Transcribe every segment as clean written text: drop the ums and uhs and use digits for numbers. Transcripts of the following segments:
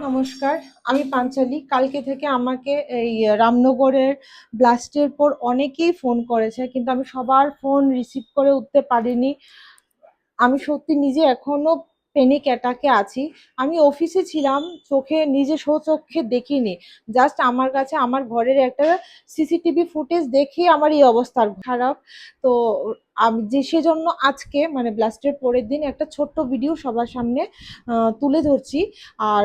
নমস্কার, আমি পাঞ্চালি। কালকে থেকে আমাকে এই রামনগরের ব্লাস্টের পর অনেকেই ফোন করেছে, কিন্তু আমি সবার ফোন রিসিভ করে উঠতে পারিনি। আমি সত্যি নিজে এখনো প্যানিক অ্যাটাকে আছি। আমি অফিসে ছিলাম, চোখে নিজে স্বচক্ষে দেখিনি। জাস্ট আমার কাছে আমার ঘরের একটা সিসিটিভি ফুটেজ দেখে আমার এই অবস্থার খারাপ। তো আমি যে সেজন্য আজকে মানে ব্লাস্টের পরের দিন একটা ছোট্ট ভিডিও সবার সামনে তুলে ধরছি। আর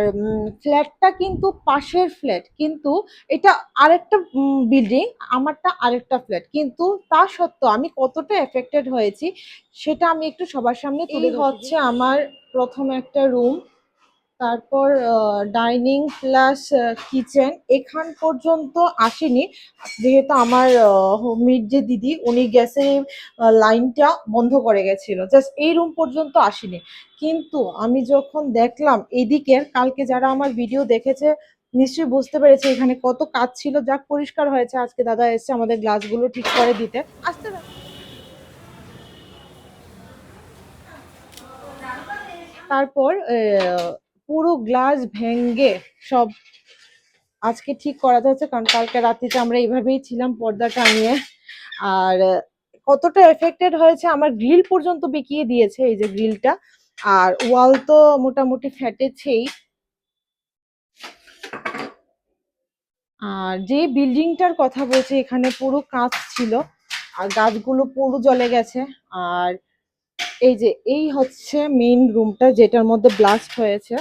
ফ্ল্যাটটা কিন্তু পাশের ফ্ল্যাট, কিন্তু এটা আরেকটা বিল্ডিং, আমারটা আরেকটা ফ্ল্যাট, কিন্তু তা সত্ত্বেও আমি কতটা এফেক্টেড হয়েছি সেটা আমি একটু সবার সামনে তুলে হচ্ছে আমার প্রথম একটা রুম। তারপর ডাইনিং প্লাস কিচেন এখান পর্যন্ত আসেনি, যেহেতু আমার মিট যে দিদি উনি গ্যাসের লাইনটা বন্ধ করে গেছিল, জাস্ট এই রুম পর্যন্ত আসেনি। কিন্তু আমি যখন দেখলাম এদিকের, কালকে যারা আমার ভিডিও দেখেছে নিশ্চয়ই বুঝতে পেরেছে এখানে কত কাজ ছিল। যাক, পরিষ্কার হয়েছে। আজকে দাদা এসছে আমাদের গ্লাসগুলো ঠিক করে দিতে। আসতে তারপর পুরো গ্লাস ভেঙে সব আজকে ঠিক করাতে হচ্ছে, কারণ কালকে রাত্রিতে আমরা এইভাবেই ছিলাম পর্দা টানিয়ে। আর কতটা এফেক্টেড হয়েছে, আমার গ্রিল পর্যন্ত বিকিয়ে দিয়েছে, এই যে গ্রিলটা। আর ওয়াল তো মোটামুটি ফেটেছেই। আর যে বিল্ডিংটার কথা বলছি এখানে পুরো কাঁচ ছিল, আর গাছগুলো পুরো জ্বলে গেছে। আর এই যে এই হচ্ছে মেইন রুমটা যেটার মধ্যে ব্লাস্ট হয়েছে।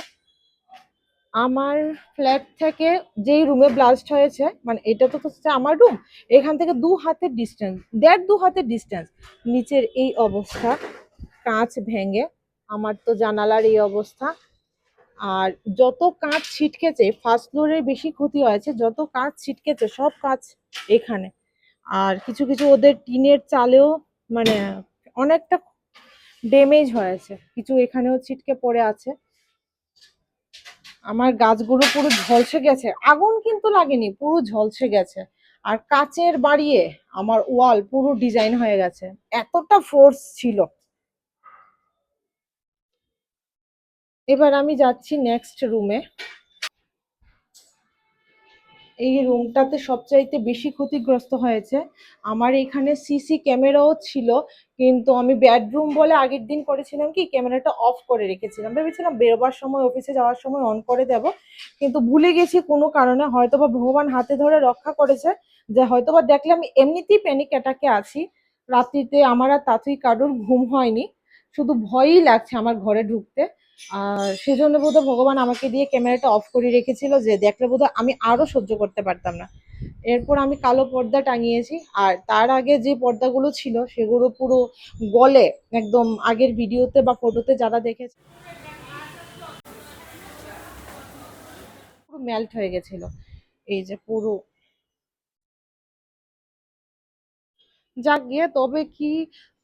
আমার ফ্ল্যাট থেকে যেই রুমে ব্লাস্ট হয়েছে, মানে এটা তো হচ্ছে আমার রুম, এখান থেকে 2 হাতের ডিস্টেন্স, 1.5-2 হাতের ডিস্টেন্স। নিচের এই অবস্থা, কাঁচ ভেঙে আমার তো জানালার এই অবস্থা। আর যত কাঁচ ছিটকেছে, ফার্স্ট ফ্লোরে বেশি ক্ষতি হয়েছে, যত কাঁচ ছিটকেছে সব কাঁচ এখানে। আর কিছু কিছু ওদের টিনের চালেও মানে অনেকটা ড্যামেজ হয়েছে, কিছু এখানেও ছিটকে পড়ে আছে। আমার গাছগুলো পুরো ঝলসে গেছে, আগুন কিন্তু লাগেনি, পুরো ঝলসে গেছে। আর কাচের বাড়িয়ে আমার ওয়াল পুরো ডিজাইন হয়ে গেছে, এতটা ফোর্স ছিল। এবার আমি যাচ্ছি নেক্সট রুমে। এই রুমটাতে সবচাইতে বেশি ক্ষতিগ্রস্ত হয়েছে। আমার এখানে সিসি ক্যামেরাও ছিল, কিন্তু আমি বেডরুম বলে আগের দিন করেছিলাম কি, ক্যামেরাটা অফ করে রেখেছিলাম, ভেবেছিলাম বেরোবার সময় অফিসে যাওয়ার সময় অন করে দেব, কিন্তু ভুলে গেছি কোনো কারণে। হয়তোবা ভগবান হাতে ধরে রক্ষা করেছে, যে হয়তোবা দেখলে আমি এমনিতেই প্যানিক অ্যাটাকে আছি। রাত্রিতে আমার আর তাতেই কারোর ঘুম হয়নি, শুধু ভয়ই লাগছে আমার ঘরে ঢুকতে। আর সেজন্য বোধহয় ভগবান আমাকে দিয়ে ক্যামেরাটা অফ করে রেখেছিল, যে দেখলে বোধহয় আমি আরো সহ্য করতে পারতাম না। এরপর আমি কালো পর্দা টাঙিয়েছি। আর তার আগে যে পর্দাগুলো ছিল সেগুলো পুরো গলে, একদম আগের ভিডিওতে বা ফটোতে যারা দেখেছে পুরো মেল্ট হয়ে গেছিল। এই যে পুরো, যাক গিয়ে তবে কি,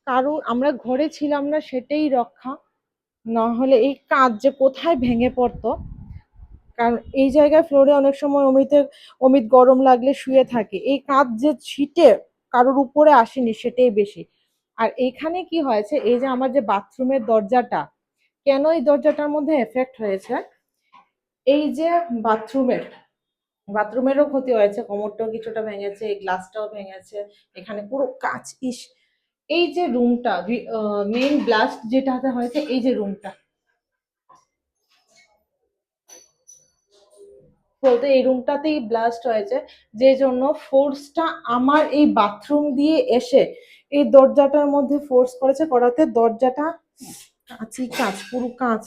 কারো আমরা ঘরে ছিলাম না সেটাই রক্ষা। না হলে এই কাঁচ যে কোথায় ভেঙে পড়তো। কারণ এই জায়গায় ফ্লোরে অনেক সময় অমিত গরম লাগলে শুয়ে থাকে, এই কাঁচ যে ছিটে কারোর উপরে আসেনি সেটাই বেশি। আর এইখানে কি হয়েছে, এই যে আমার যে বাথরুমের দরজাটা, কেন এই দরজাটার মধ্যে এফেক্ট হয়েছে, এই যে বাথরুমের বাথরুমেরও ক্ষতি হয়েছে, কোমরটাও কিছুটা ভেঙেছে, এই গ্লাসটাও ভেঙেছে, এখানে পুরো কাঁচ। ইস, এই যে রুমটা মেইন ব্লাস্ট যেটাতে হয়েছে, এই যে রুমটা বলতে এই রুমটাতেই ব্লাস্ট হয়েছে, যে জন্য ফোর্সটা আমার এই বাথরুম দিয়ে এসে এই দরজাটার মধ্যে ফোর্স করেছে, করাতে দরজাটা কাঁচই কাঁচ, পুরো কাঁচ।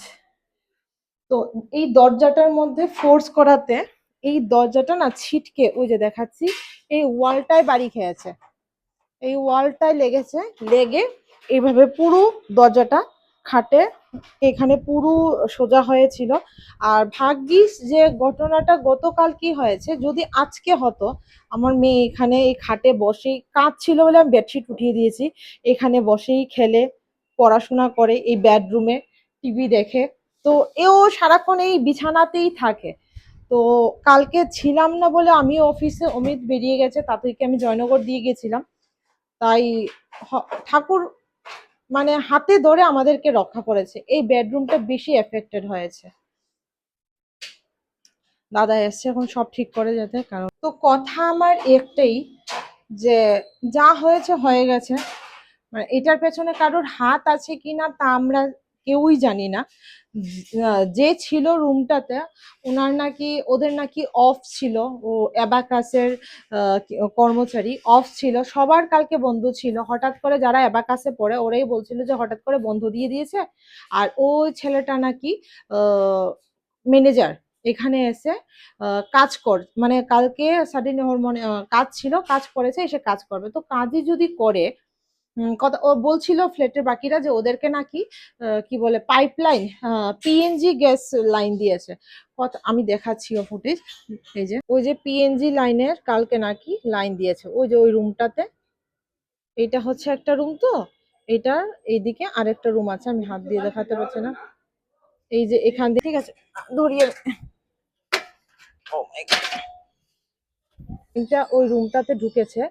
তো এই দরজাটার মধ্যে ফোর্স করাতে এই দরজাটা না ছিটকে, ওই যে দেখাচ্ছি, এই ওয়ালটায় বাড়ি খেয়েছে, এই ওয়ালটায় লেগেছে, লেগে এইভাবে পুরো দরজাটা খাটে এখানে পুরো সোজা হয়েছিল। আর ভাগ্যিস যে ঘটনাটা গতকাল কি হয়েছে, যদি আজকে হতো, আমার মেয়ে এখানে এই খাটে বসেই, কাজ ছিল বলে আমি বেডশিট উঠিয়ে দিয়েছি, এখানে বসেই খেলে, পড়াশোনা করে, এই বেডরুমে টিভি দেখে। তো এও সারাক্ষণ এই বিছানাতেই থাকে। তো কালকে ছিলাম না বলে আমি অফিসে, অমিত বেরিয়ে গেছে, তাদেরকে আমি জয়নগর দিয়ে গেছিলাম। তাই ঠাকুর মানে হাতে ধরে আমাদেরকে রক্ষা করেছে, এই বেডরুমটা বেশি এফেক্টেড হয়েছে। দাদা এসছে এখন সব ঠিক করে যেতে। কারণ তো কথা আমার একটাই, যে যা হয়েছে হয়ে গেছে, মানে এটার পেছনে কারোর হাত আছে কিনা তা আমরা কেউই জানি না। যে ছিল রুমটাতে, ওনার নাকি, ওদের নাকি অফ ছিল, ও অ্যাবাকাসের কর্মচারী, অফ ছিল, সবার কালকে বন্ধ ছিল। হঠাৎ করে যারা অ্যাবাকাসে পড়ে ওরাই বলছিল যে হঠাৎ করে বন্ধ দিয়ে দিয়েছে। আর ওই ছেলেটা নাকি ম্যানেজার, এখানে এসে কাজ কর, মানে কালকে সাডেন ওর মনে কাজ ছিল, কাজ করেছে, এসে কাজ করবে। তো কাজই যদি করে, কথা ও বলছিল ফ্ল্যাটের বাকিরা যে ওদেরকে নাকি কি বলে পাইপলাইন, পিএনজি গ্যাস লাইন দিয়েছে। কথা আমি দেখাচ্ছি ও ফুটেজ। এই যে ওই যে পিএনজি লাইনের কালকে নাকি লাইন দিয়েছে, ওই যে ওই রুমটাতে। এটা হচ্ছে একটা রুম, তো এটা এইদিকে আরেকটা রুম আছে, আমি হাত দিয়ে দেখাতে পারছি না। এই যে এখান দিয়ে, ঠিক আছে ধরিয়ে, ও মাই গড, এটা ওই রুমটাতে ঢুকেছে,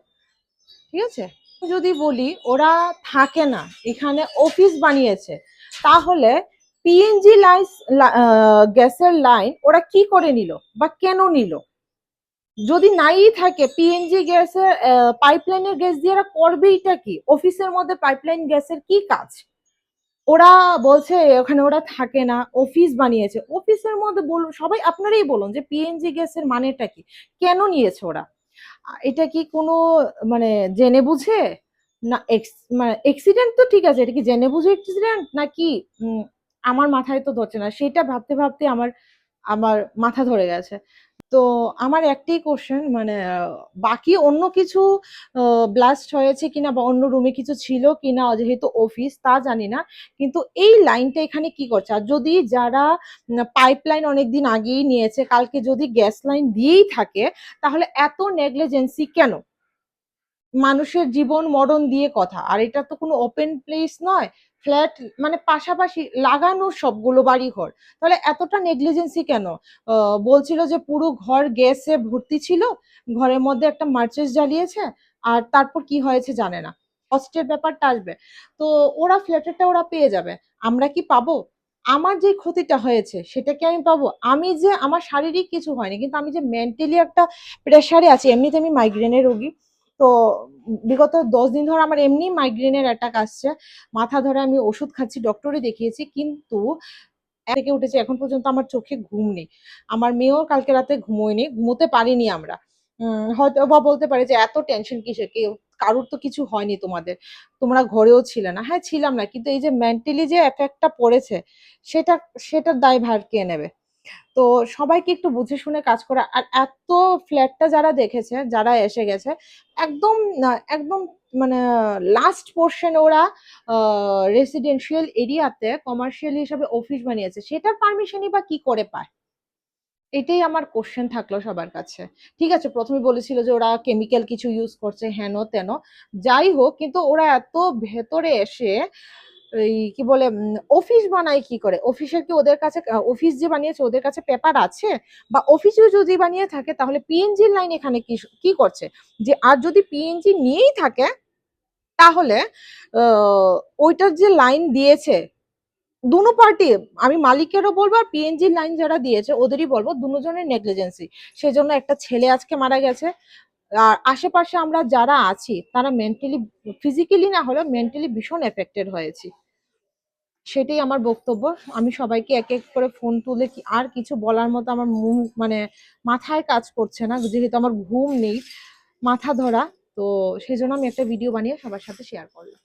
ঠিক আছে। যদি বলি ওরা থাকে না, এখানে অফিস বানিয়েছে, তাহলে পিএনজি লাইন, গ্যাসের লাইন ওরা কি করে নিল বা কেন নিল? যদি নাই থাকে পিএনজি গ্যাসের পাইপলাইনের গ্যাস দিয়ে ওরা করবেইটা কি? অফিসের মধ্যে পাইপলাইন গ্যাসের কি কাজ? ওরা বলছে ওখানে ওরা থাকে না, অফিস বানিয়েছে। অফিসের মধ্যে বলুন, সবাই আপনারাই বলুন যে পিএনজি গ্যাসের মানেটা কি, কেন নিয়েছে ওরা? এটা কি কোনো, মানে জেনে বুঝে না, মানে অ্যাক্সিডেন্ট তো ঠিক আছে, এটা কি জেনে বুঝে অ্যাক্সিডেন্ট নাকি? আমার মাথায় তো ধরছে না, সেটা ভাবতে ভাবতে আমার আমার মাথা ধরে গেছে। তো আমার একটাই কোশ্চেন, মানে বাকি অন্য কিছু ব্লাস্ট হয়েছে কিনা বা অন্য রুমে কিছু ছিল কিনা, যেহেতু অফিস তা জানি না, কিন্তু এই লাইনটা এখানে কি করছে? আর যদি যারা পাইপ লাইন অনেকদিন আগেই নিয়েছে, কালকে যদি গ্যাস লাইন দিয়েই থাকে, তাহলে এত নেগলিজেন্সি কেন? মানুষের জীবন মরণ দিয়ে কথা, আর এটা তো কোনো ওপেন প্লেস নয়, ফ্ল্যাট, মানে পাশাপাশি লাগানো সবগুলো বাড়ি ঘর, তাহলে এতটা নেগলিজেন্সি কেন? বলছিল যে পুরো ঘর গ্যাসে ভর্তি ছিল, ঘরের মধ্যে একটা মার্চেস জ্বালিয়েছে, আর তারপর কি হয়েছে জানে না, কষ্টের ব্যাপারটা আসবে। তো ওরা ফ্ল্যাটেরটা ওরা পেয়ে যাবে, আমরা কি পাবো? আমার যে ক্ষতিটা হয়েছে সেটা কি আমি পাবো? আমি যে, আমার শারীরিক কিছু হয়নি, কিন্তু আমি যে মেন্টালি একটা প্রেসারে আছি, এমনিতে আমি মাইগ্রেনের রোগী। তো বিগত 10 দিন ধরে আমার এমনি মাইগ্রেনের অ্যাটাক আসছে, মাথা ধরে আমি ওষুধ খাচ্ছি, ডক্টরে দেখিয়েছি, কিন্তু থেকে উঠেছে এখন পর্যন্ত আমার চোখে ঘুম নেই। আমার মেয়েও কালকে রাতে ঘুমোয়নি, ঘুমোতে পারিনি আমরা। হয়তো বা বলতে পারে যে এত টেনশন কিসের, কেউ কারুর তো কিছু হয়নি তোমাদের, তোমরা ঘরেও ছিলে না। হ্যাঁ ছিলাম না, কিন্তু এই যে মেন্টালি যে এফেক্টটা পড়েছে, সেটা সেটার দায়ভার কে নেবে? তো সবাইকে একটু বুঝে শুনে কাজ করা। আর এত ফ্ল্যাটটা যারা দেখেছে, যারা এসে গেছে, একদম একদম মানে লাস্ট পোর্শনে ওরা রেসিডেন্সিয়াল এরিয়াতে কমার্শিয়াল হিসাবে অফিস বানিয়েছে, সেটার পারমিশনই বা কি করে পায়? এটাই আমার কোশ্চেন থাকলো সবার কাছে। ঠিক আছে, প্রথমে বলেছিল যে ওরা কেমিক্যাল কিছু ইউজ করছে, হেন তেন, যাই হোক, কিন্তু ওরা এত ভেতরে এসে এই কি বলে অফিস বানায় কি করে? অফিসের কি ওদের কাছে, অফিস যে বানিয়েছে ওদের কাছে পেপার আছে? বা অফিসও যদি বানিয়ে থাকে, তাহলে পিএনজি লাইন এখানে কি কি করছে? যে আর যদি পিএনজি নিয়েই থাকে, তাহলে ওইটার যে লাইন দিয়েছে, দুনো পার্টি, আমি মালিকেরও বলবো আর পিএনজি লাইন যারা দিয়েছে ওদেরই বলবো, দুজনের নেগলিজেন্সি। সেজন্য একটা ছেলে আজকে মারা গেছে। আর আশেপাশে আমরা যারা আছি তারা মেন্টালি, ফিজিক্যালি না হলেও মেন্টালি ভীষণ এফেক্টেড হয়েছি। সেটাই আমার বক্তব্য। আমি সবাইকে এক এক করে ফোন তুলে কি আর কিছু বলার মতো আমার মুখ, মানে মাথায় কাজ করছে না, যেহেতু আমার ঘুম নেই, মাথা ধরা। তো সেজন্য আমি একটা ভিডিও বানিয়ে সবার সাথে শেয়ার করলাম।